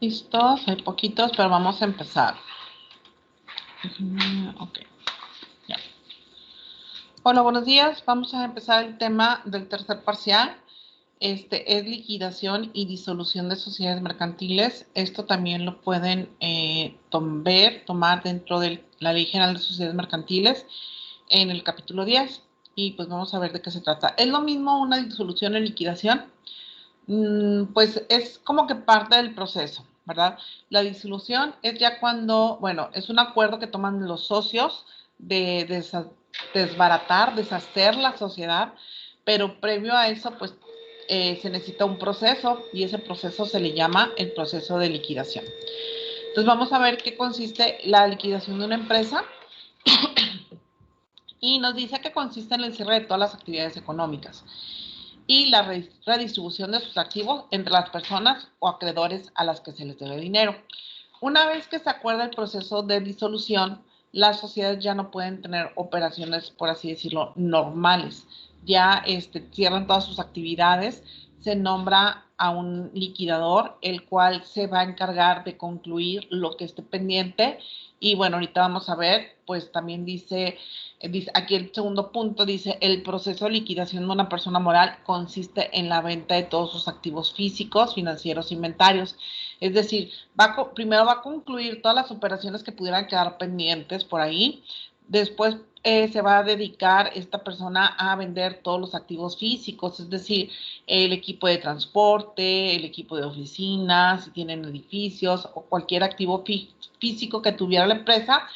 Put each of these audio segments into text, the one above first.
Listos, hay poquitos, pero vamos a empezar. Ok, ya. Hola, buenos días. Vamos a empezar el tema del tercer parcial. Es liquidación y disolución de sociedades mercantiles. Esto también lo pueden tomar dentro de la Ley General de Sociedades Mercantiles en el capítulo 10. Y pues vamos a ver de qué se trata. ¿Es lo mismo una disolución o liquidación? Pues es como que parte del proceso, ¿verdad? La disolución es ya cuando, bueno, es un acuerdo que toman los socios de desbaratar, deshacer la sociedad, pero previo a eso, pues se necesita un proceso y ese proceso se le llama el proceso de liquidación. Entonces vamos a ver qué consiste la liquidación de una empresa y nos dice que consiste en el cierre de todas las actividades económicas y la redistribución de sus activos entre las personas o acreedores a las que se les debe dinero. Una vez que se acuerda el proceso de disolución, las sociedades ya no pueden tener operaciones, por así decirlo, normales. Ya cierran todas sus actividades, se nombra a un liquidador, el cual se va a encargar de concluir lo que esté pendiente. Y bueno, ahorita vamos a ver, pues también dice aquí el segundo punto dice, el proceso de liquidación de una persona moral consiste en la venta de todos sus activos físicos, financieros, inventarios. Es decir, primero va a concluir todas las operaciones que pudieran quedar pendientes por ahí. Después se va a dedicar esta persona a vender todos los activos físicos, es decir, el equipo de transporte, el equipo de oficinas, si tienen edificios o cualquier activo físico que tuviera la empresa,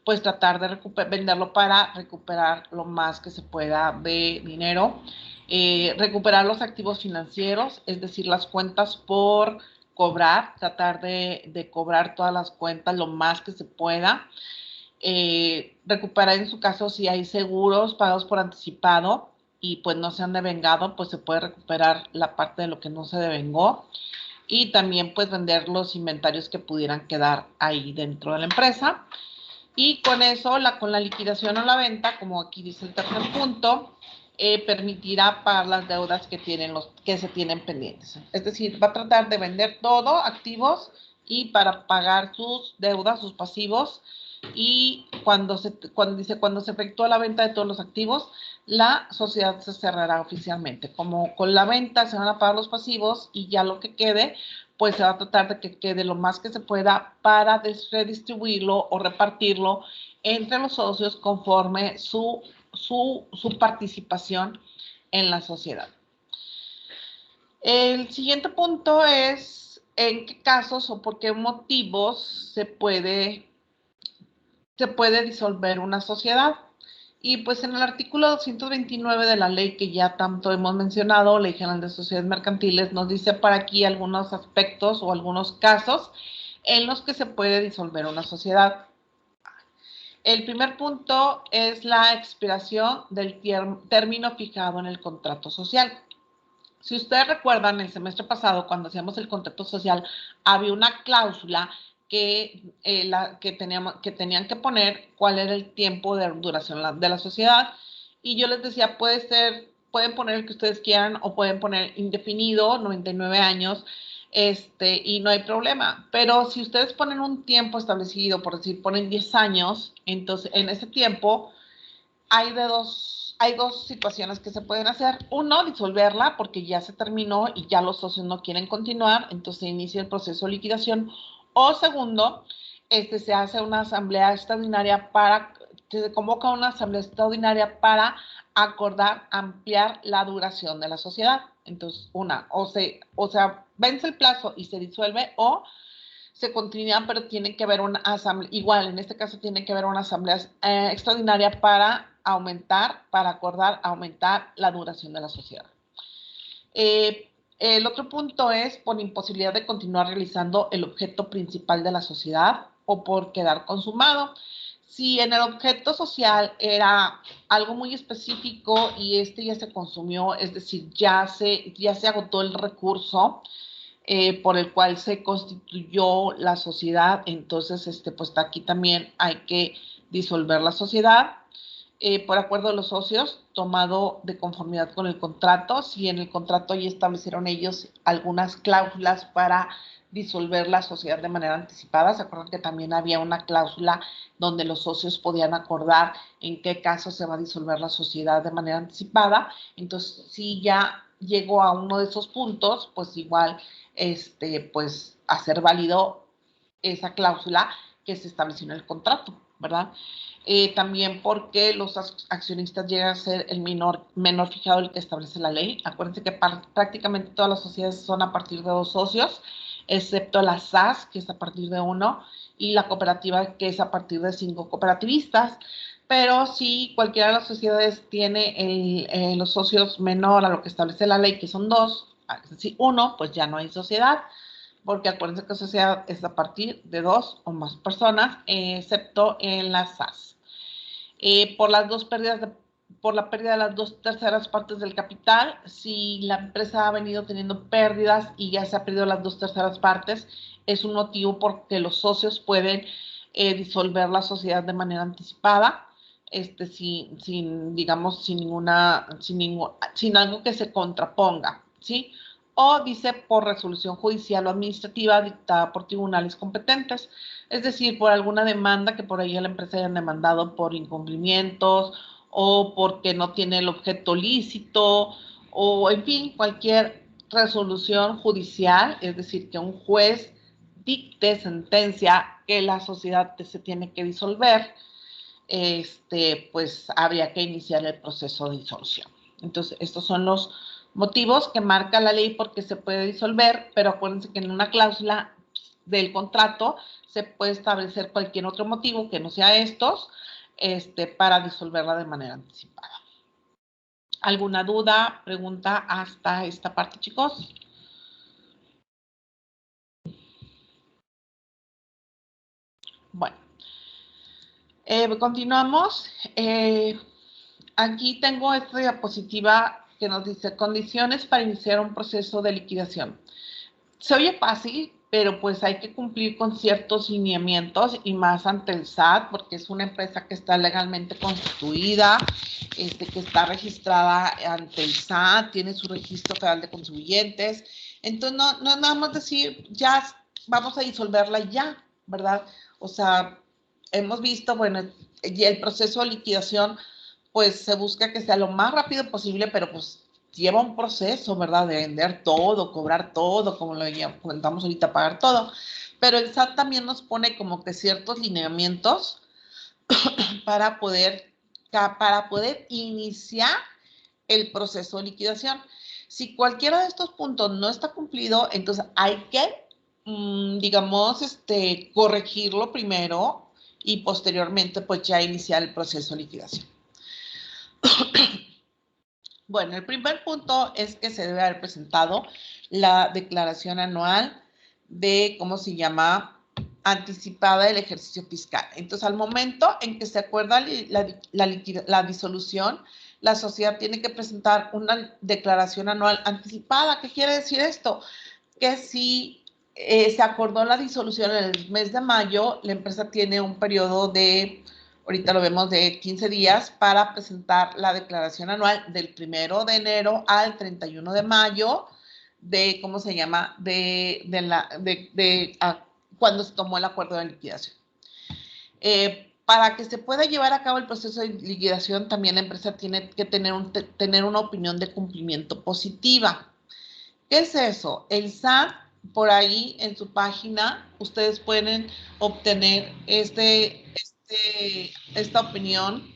pues tratar de venderlo para recuperar lo más que se pueda de dinero. Recuperar los activos financieros, es decir, las cuentas por cobrar, tratar de cobrar todas las cuentas lo más que se pueda. Recuperar en su caso si hay seguros pagos por anticipado y pues no se han devengado, pues se puede recuperar la parte de lo que no se devengó. Y también pues vender los inventarios que pudieran quedar ahí dentro de la empresa. Y con eso, con la liquidación o la venta, como aquí dice el tercer punto, permitirá pagar las deudas que se tienen pendientes. Es decir, va a tratar de vender todo, activos, y para pagar sus deudas, sus pasivos. Y cuando se efectúa la venta de todos los activos, la sociedad se cerrará oficialmente. Como con la venta se van a pagar los pasivos y ya lo que quede, pues se va a tratar de que quede lo más que se pueda para redistribuirlo o repartirlo entre los socios conforme su participación en la sociedad. El siguiente punto es en qué casos o por qué motivos se puede disolver una sociedad. Y pues en el artículo 229 de la ley que ya tanto hemos mencionado, Ley General de Sociedades Mercantiles, nos dice para aquí algunos aspectos o algunos casos en los que se puede disolver una sociedad. El primer punto es la expiración del término fijado en el contrato social. Si ustedes recuerdan, el semestre pasado, cuando hacíamos el contrato social, había una cláusula que tenían que poner cuál era el tiempo de duración de la sociedad. Y yo les decía, pueden poner el que ustedes quieran o pueden poner indefinido, 99 años, y no hay problema. Pero si ustedes ponen un tiempo establecido, por decir, ponen 10 años, entonces en ese tiempo hay dos situaciones que se pueden hacer. Uno, disolverla porque ya se terminó y ya los socios no quieren continuar, entonces se inicia el proceso de liquidación. O segundo, se hace una asamblea extraordinaria se convoca una asamblea extraordinaria para acordar ampliar la duración de la sociedad. Entonces, o sea, vence el plazo y se disuelve o se continúan, pero tiene que haber una asamblea, igual en este caso tiene que haber una asamblea extraordinaria para acordar aumentar la duración de la sociedad. El otro punto es por imposibilidad de continuar realizando el objeto principal de la sociedad o por quedar consumado. Si en el objeto social era algo muy específico y ya se consumió, es decir, ya se agotó el recurso, por el cual se constituyó la sociedad. Entonces, pues aquí también hay que disolver la sociedad. Por acuerdo de los socios, tomado de conformidad con el contrato, si en el contrato ya establecieron ellos algunas cláusulas para disolver la sociedad de manera anticipada. Se acuerdan que también había una cláusula donde los socios podían acordar en qué caso se va a disolver la sociedad de manera anticipada. Entonces, si ya llegó a uno de esos puntos, pues igual, pues hacer válido esa cláusula que se estableció en el contrato, ¿verdad? También porque los accionistas llegan a ser el menor fijado el que establece la ley. Acuérdense que prácticamente todas las sociedades son a partir de 2 socios, excepto la SAS, que es a partir de 1, y la cooperativa, que es a partir de 5 cooperativistas. Pero si cualquiera de las sociedades tiene los socios menor a lo que establece la ley, que son 2, es decir, 1, pues ya no hay sociedad, porque acuérdense que sociedad es a partir de 2 o más personas, excepto en las SAS. Por la pérdida de las 2/3 partes del capital, si la empresa ha venido teniendo pérdidas y ya se ha perdido las 2/3 partes, es un motivo porque los socios pueden disolver la sociedad de manera anticipada, digamos, sin algo que se contraponga, ¿sí? O dice por resolución judicial o administrativa dictada por tribunales competentes, es decir, por alguna demanda que por ahí la empresa hayan demandado por incumplimientos o porque no tiene el objeto lícito o, en fin, cualquier resolución judicial, es decir, que un juez dicte sentencia que la sociedad se tiene que disolver, pues habría que iniciar el proceso de disolución. Entonces, estos son los motivos que marca la ley porque se puede disolver, pero acuérdense que en una cláusula del contrato se puede establecer cualquier otro motivo que no sea estos, para disolverla de manera anticipada. ¿Alguna duda, pregunta hasta esta parte, chicos? Bueno, continuamos. Aquí tengo esta diapositiva que nos dice condiciones para iniciar un proceso de liquidación. Se oye fácil, pero pues hay que cumplir con ciertos lineamientos y más ante el SAT, porque es una empresa que está legalmente constituida, que está registrada ante el SAT, tiene su registro federal de contribuyentes. Entonces, no es nada más decir, ya vamos a disolverla ya, ¿verdad? O sea, hemos visto, bueno, y el proceso de liquidación, pues se busca que sea lo más rápido posible, pero pues lleva un proceso, ¿verdad? De vender todo, cobrar todo, como lo comentamos ahorita, pagar todo. Pero el SAT también nos pone como que ciertos lineamientos para poder iniciar el proceso de liquidación. Si cualquiera de estos puntos no está cumplido, entonces hay que, digamos, corregirlo primero y posteriormente, pues ya iniciar el proceso de liquidación. Bueno, el primer punto es que se debe haber presentado la declaración anual de, ¿cómo se llama?, anticipada del ejercicio fiscal. Entonces, al momento en que se acuerda la disolución, la sociedad tiene que presentar una declaración anual anticipada. ¿Qué quiere decir esto? Que si se acordó la disolución en el mes de mayo, la empresa tiene un periodo de, ahorita lo vemos, de 15 días para presentar la declaración anual del 1 de enero al 31 de mayo de, ¿cómo se llama?, cuando se tomó el acuerdo de liquidación. Para que se pueda llevar a cabo el proceso de liquidación, también la empresa tiene que tener una opinión de cumplimiento positiva. ¿Qué es eso? El SAT, por ahí en su página, ustedes pueden obtener esta opinión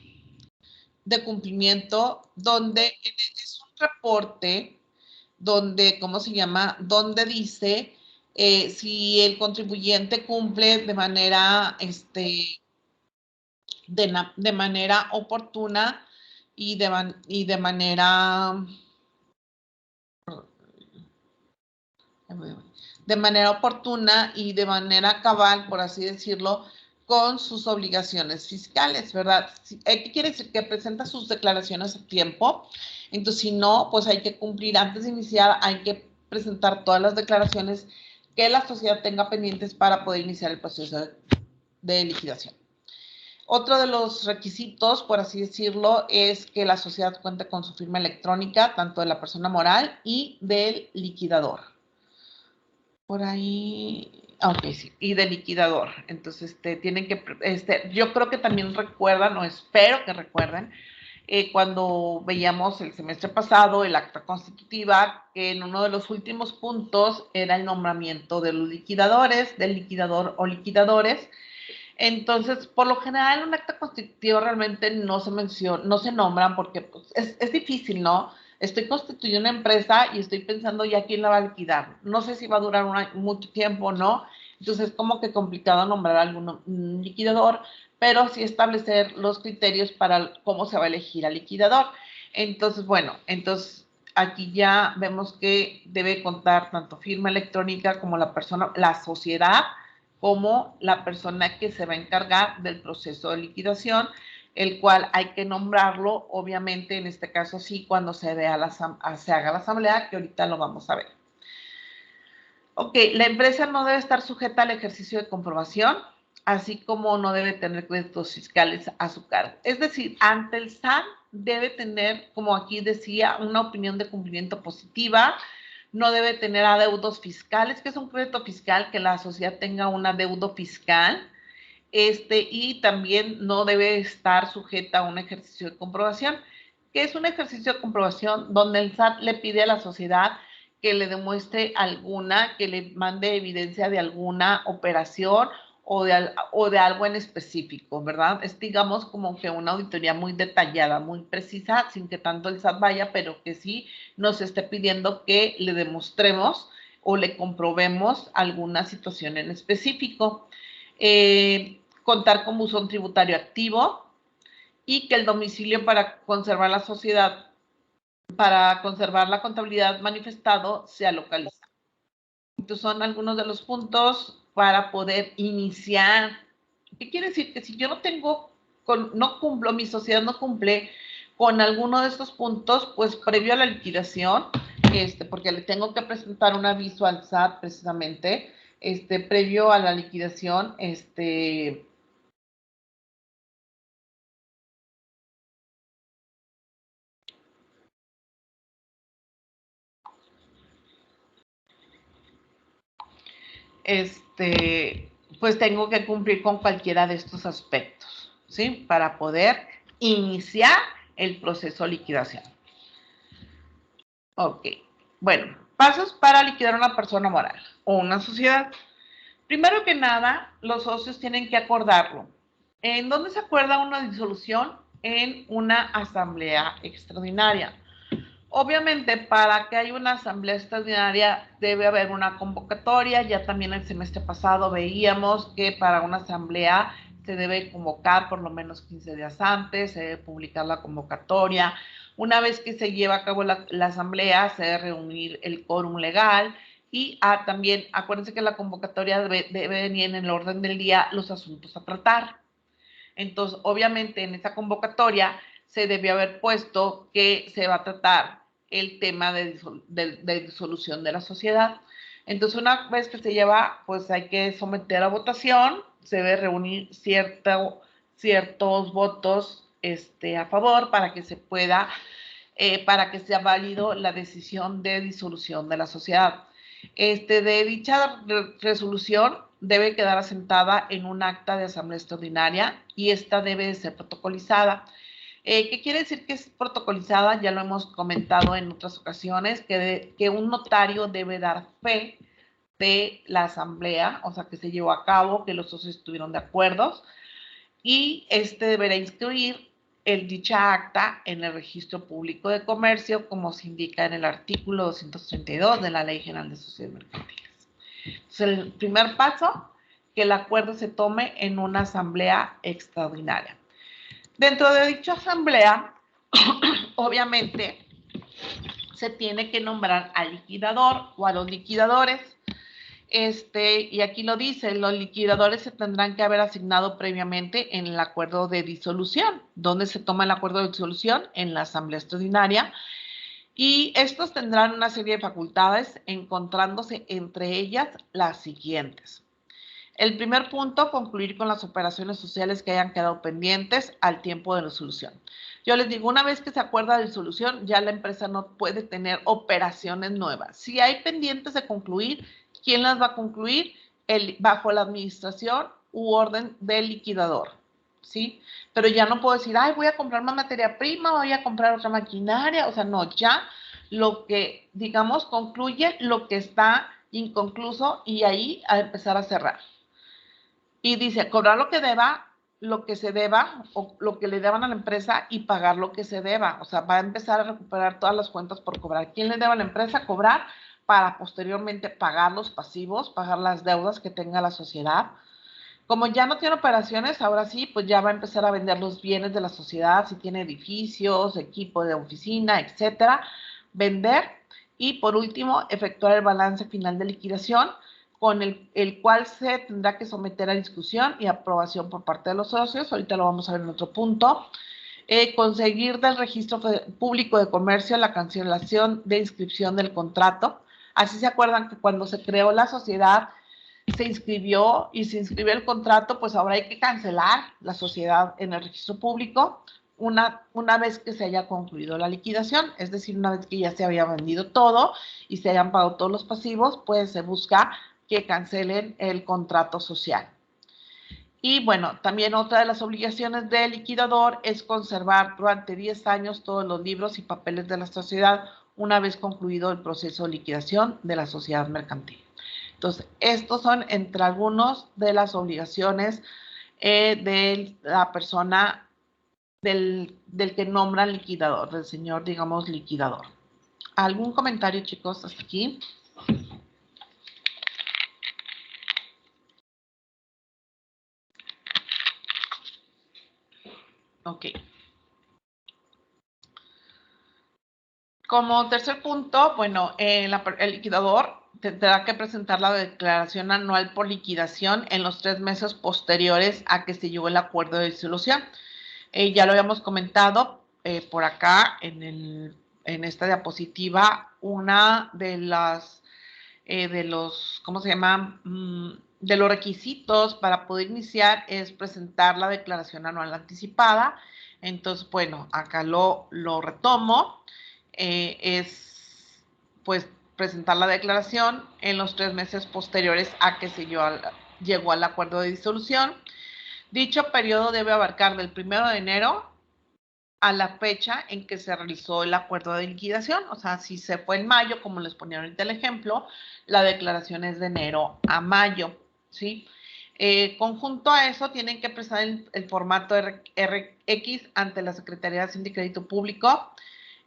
de cumplimiento, donde es un reporte donde, ¿cómo se llama?, donde dice si el contribuyente cumple de manera, de manera oportuna y de manera oportuna y de manera cabal, por así decirlo, con sus obligaciones fiscales, ¿verdad? ¿Qué quiere decir? Que presenta sus declaraciones a tiempo. Entonces, si no, pues hay que cumplir, antes de iniciar, hay que presentar todas las declaraciones que la sociedad tenga pendientes para poder iniciar el proceso de liquidación. Otro de los requisitos, por así decirlo, es que la sociedad cuente con su firma electrónica, tanto de la persona moral y del liquidador. Por ahí, ok, sí, y del liquidador. Entonces, tienen que, yo creo que también recuerdan, o espero que recuerden, cuando veíamos el semestre pasado el acta constitutiva, que en uno de los últimos puntos era el nombramiento de los liquidadores, del liquidador o liquidadores. Entonces, por lo general, un acta constitutiva realmente no se menciona, no se nombran porque pues, es difícil, ¿no? Estoy constituyendo una empresa y estoy pensando ya quién la va a liquidar. No sé si va a durar mucho tiempo o no. Entonces, es como que complicado nombrar a algún liquidador, pero sí establecer los criterios para cómo se va a elegir al liquidador. Entonces, bueno, aquí ya vemos que debe contar tanto firma electrónica como la persona, la sociedad, como la persona que se va a encargar del proceso de liquidación, el cual hay que nombrarlo, obviamente, en este caso sí, cuando se haga la asamblea, que ahorita lo vamos a ver. Ok, la empresa no debe estar sujeta al ejercicio de comprobación, así como no debe tener créditos fiscales a su cargo. Es decir, ante el SAT debe tener, como aquí decía, una opinión de cumplimiento positiva, no debe tener adeudos fiscales, que es un crédito fiscal, que la sociedad tenga un adeudo fiscal, y también no debe estar sujeta a un ejercicio de comprobación, que es un ejercicio de comprobación donde el SAT le pide a la sociedad que le demuestre alguna, que le mande evidencia de alguna operación o de algo en específico, ¿verdad? Es, digamos, como que una auditoría muy detallada, muy precisa, sin que tanto el SAT vaya, pero que sí nos esté pidiendo que le demostremos o le comprobemos alguna situación en específico. Contar con buzón tributario activo y que el domicilio para conservar la sociedad, para conservar la contabilidad manifestado, sea localizado. Estos son algunos de los puntos para poder iniciar. ¿Qué quiere decir? Que si yo no tengo, no cumplo, mi sociedad no cumple con alguno de estos puntos, pues previo a la liquidación, porque le tengo que presentar un aviso al SAT precisamente, previo a la liquidación, pues tengo que cumplir con cualquiera de estos aspectos, ¿sí? Para poder iniciar el proceso de liquidación. Ok, bueno, pasos para liquidar una persona moral o una sociedad. Primero que nada, los socios tienen que acordarlo. ¿En dónde se acuerda una disolución? En una asamblea extraordinaria. Obviamente, para que haya una asamblea extraordinaria debe haber una convocatoria. Ya también el semestre pasado veíamos que para una asamblea se debe convocar por lo menos 15 días antes, se debe publicar la convocatoria. Una vez que se lleva a cabo la asamblea, se debe reunir el quórum legal y también acuérdense que la convocatoria debe venir en el orden del día los asuntos a tratar. Entonces, obviamente, en esa convocatoria se debió haber puesto que se va a tratar el tema de disolución de la sociedad. Entonces, una vez que se lleva, pues hay que someter a votación, se debe reunir ciertos votos a favor para que se pueda, para que sea válido la decisión de disolución de la sociedad. De dicha resolución debe quedar asentada en un acta de asamblea extraordinaria y esta debe de ser protocolizada. ¿Qué quiere decir que es protocolizada? Ya lo hemos comentado en otras ocasiones, que un notario debe dar fe de la asamblea, o sea, que se llevó a cabo, que los socios estuvieron de acuerdo, y deberá inscribir dicha acta en el Registro Público de Comercio, como se indica en el artículo 232 de la Ley General de Sociedades Mercantiles. Entonces, el primer paso, que el acuerdo se tome en una asamblea extraordinaria. Dentro de dicha asamblea, obviamente, se tiene que nombrar al liquidador o a los liquidadores. Y aquí lo dice, los liquidadores se tendrán que haber asignado previamente en el acuerdo de disolución. ¿Dónde se toma el acuerdo de disolución? En la asamblea extraordinaria. Y estos tendrán una serie de facultades, encontrándose entre ellas las siguientes. El primer punto, concluir con las operaciones sociales que hayan quedado pendientes al tiempo de resolución. Yo les digo, una vez que se acuerda de resolución, ya la empresa no puede tener operaciones nuevas. Si hay pendientes de concluir, ¿quién las va a concluir? Bajo la administración u orden del liquidador, ¿sí? Pero ya no puedo decir, ay, voy a comprar más materia prima, voy a comprar otra maquinaria, o sea, no, ya lo que, digamos, concluye lo que está inconcluso y ahí a empezar a cerrar. Y dice, cobrar lo que se deba o lo que le deban a la empresa y pagar lo que se deba. O sea, va a empezar a recuperar todas las cuentas por cobrar. ¿Quién le deba a la empresa? Cobrar para posteriormente pagar los pasivos, pagar las deudas que tenga la sociedad. Como ya no tiene operaciones, ahora sí, pues ya va a empezar a vender los bienes de la sociedad, si tiene edificios, equipo de oficina, etcétera, vender. Y por último, efectuar el balance final de liquidación, con el cual se tendrá que someter a discusión y aprobación por parte de los socios. Ahorita lo vamos a ver en otro punto. Conseguir del registro público de comercio la cancelación de inscripción del contrato. Así se acuerdan que cuando se creó la sociedad, se inscribió y se inscribió el contrato, pues ahora hay que cancelar la sociedad en el registro público una vez que se haya concluido la liquidación, es decir, una vez que ya se había vendido todo y se hayan pagado todos los pasivos, pues se busca que cancelen el contrato social. Y bueno, también otra de las obligaciones del liquidador es conservar durante 10 años todos los libros y papeles de la sociedad una vez concluido el proceso de liquidación de la sociedad mercantil. Entonces, estos son entre algunos de las obligaciones de la persona del que nombra liquidador, del señor, digamos, liquidador. ¿Algún comentario, chicos, hasta aquí? Ok. Como tercer punto, bueno, el liquidador tendrá que presentar la declaración anual por liquidación en los 3 meses posteriores a que se llegó el acuerdo de disolución. Ya lo habíamos comentado por acá en esta diapositiva, una de los, ¿cómo se llama? De los requisitos para poder iniciar es presentar la declaración anual anticipada. Entonces, bueno, acá lo retomo. Es, pues, presentar la declaración en los 3 meses posteriores a que se llegó al acuerdo de disolución. Dicho periodo debe abarcar del 1 de enero a la fecha en que se realizó el acuerdo de liquidación. O sea, si se fue en mayo, como les ponía ahorita el ejemplo, la declaración es de enero a mayo, ¿sí? Conjunto a eso, tienen que presentar el formato RX ante la Secretaría de Hacienda y Crédito Público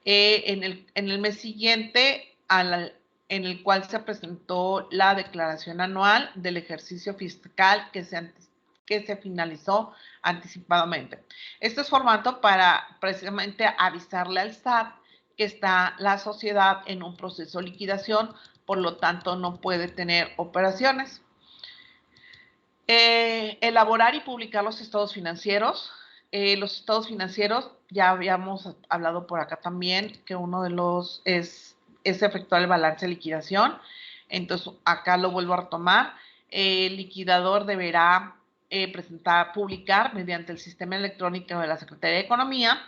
en el mes siguiente en el cual se presentó la declaración anual del ejercicio fiscal que se finalizó anticipadamente. Este es formato para precisamente avisarle al SAT que está la sociedad en un proceso de liquidación, por lo tanto no puede tener operaciones. Elaborar y publicar los estados financieros. Los estados financieros, ya habíamos hablado por acá también, que uno de los es efectuar el balance de liquidación. Entonces, acá lo vuelvo a retomar. El liquidador deberá publicar mediante el sistema electrónico de la Secretaría de Economía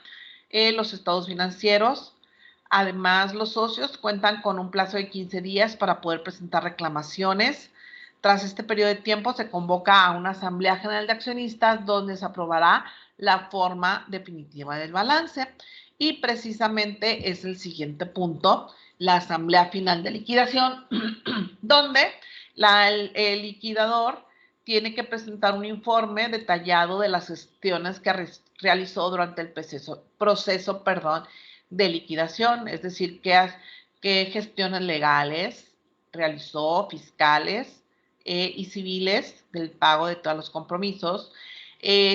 los estados financieros. Además, los socios cuentan con un plazo de 15 días para poder presentar reclamaciones. Tras este periodo de tiempo, se convoca a una asamblea general de accionistas donde se aprobará la forma definitiva del balance. Y precisamente es el siguiente punto, la asamblea final de liquidación, donde el liquidador tiene que presentar un informe detallado de las gestiones que realizó durante el proceso de liquidación, es decir, qué gestiones legales realizó, fiscales y civiles del pago de todos los compromisos.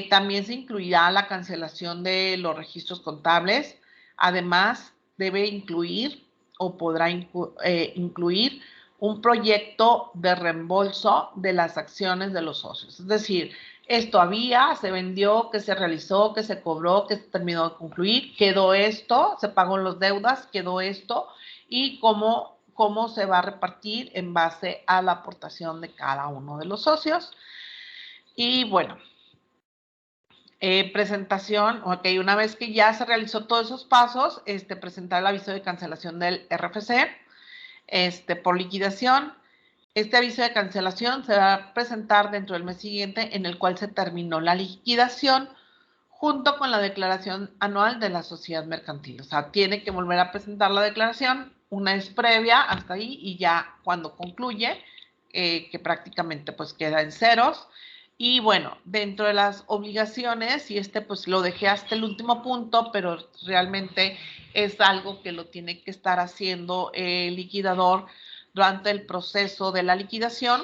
También se incluirá la cancelación de los registros contables. Además, debe incluir o podrá incluir un proyecto de reembolso de las acciones de los socios. Es decir, esto había, se vendió, que se realizó, que se cobró, que se terminó de concluir, quedó esto, se pagó las deudas, quedó esto, y cómo se va a repartir en base a la aportación de cada uno de los socios. Y bueno, presentación, ok, una vez que ya se realizó todos esos pasos, presentar el aviso de cancelación del RFC, por liquidación. Este aviso de cancelación se va a presentar dentro del mes siguiente en el cual se terminó la liquidación, junto con la declaración anual de la sociedad mercantil. O sea, tiene que volver a presentar la declaración, una es previa hasta ahí, y ya cuando concluye, que prácticamente pues queda en ceros. Y bueno, dentro de las obligaciones, y pues lo dejé hasta el último punto, pero realmente es algo que lo tiene que estar haciendo el liquidador durante el proceso de la liquidación.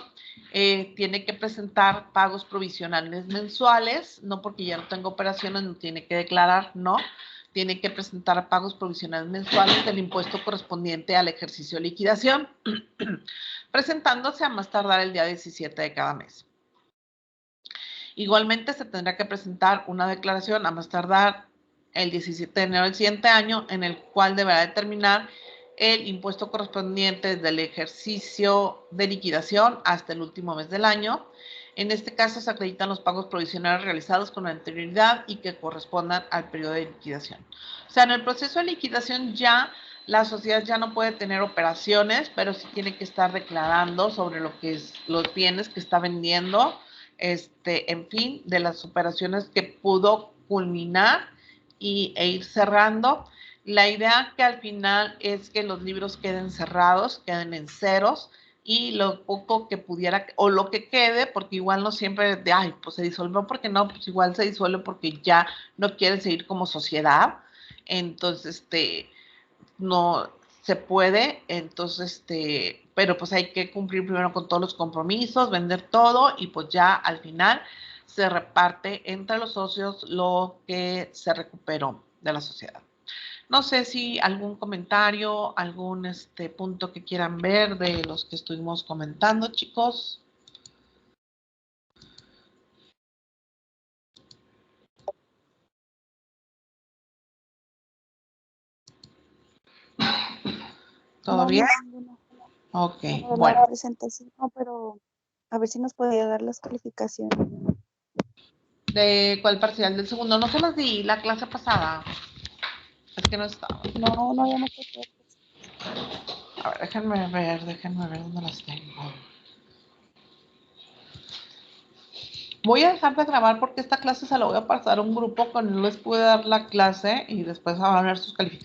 Tiene que presentar pagos provisionales mensuales, no porque ya no tenga operaciones, no tiene que declarar, no. Tiene que presentar pagos provisionales mensuales del impuesto correspondiente al ejercicio de liquidación, presentándose a más tardar el día 17 de cada mes. Igualmente se tendrá que presentar una declaración a más tardar el 17 de enero del siguiente año, en el cual deberá determinar el impuesto correspondiente del ejercicio de liquidación hasta el último mes del año. En este caso se acreditan los pagos provisionales realizados con anterioridad y que correspondan al periodo de liquidación. O sea, en el proceso de liquidación ya la sociedad ya no puede tener operaciones, pero sí tiene que estar declarando sobre lo que es los bienes que está vendiendo, en fin, de las operaciones que pudo culminar e ir cerrando. La idea que al final es que los libros queden cerrados, queden en ceros, y lo poco que pudiera, o lo que quede, porque igual no siempre de, ay, pues se disolvió, porque no, pues igual se disuelve porque ya no quieren seguir como sociedad. Entonces, no se puede, entonces, pero pues hay que cumplir primero con todos los compromisos, vender todo, y pues ya al final se reparte entre los socios lo que se recuperó de la sociedad. No sé si algún comentario, algún punto que quieran ver de los que estuvimos comentando, chicos. ¿Todo no, bien? No. Ok, Bueno. bueno. Presentación, no, pero a ver si nos podía dar las calificaciones. ¿De cuál parcial? Del segundo. No se las di la clase pasada. Es que no estaba. No, ya no puedo. A ver, déjenme ver dónde las tengo. Voy a dejar de grabar porque esta clase se la voy a pasar a un grupo con el les pude dar la clase y después van a ver sus calificaciones.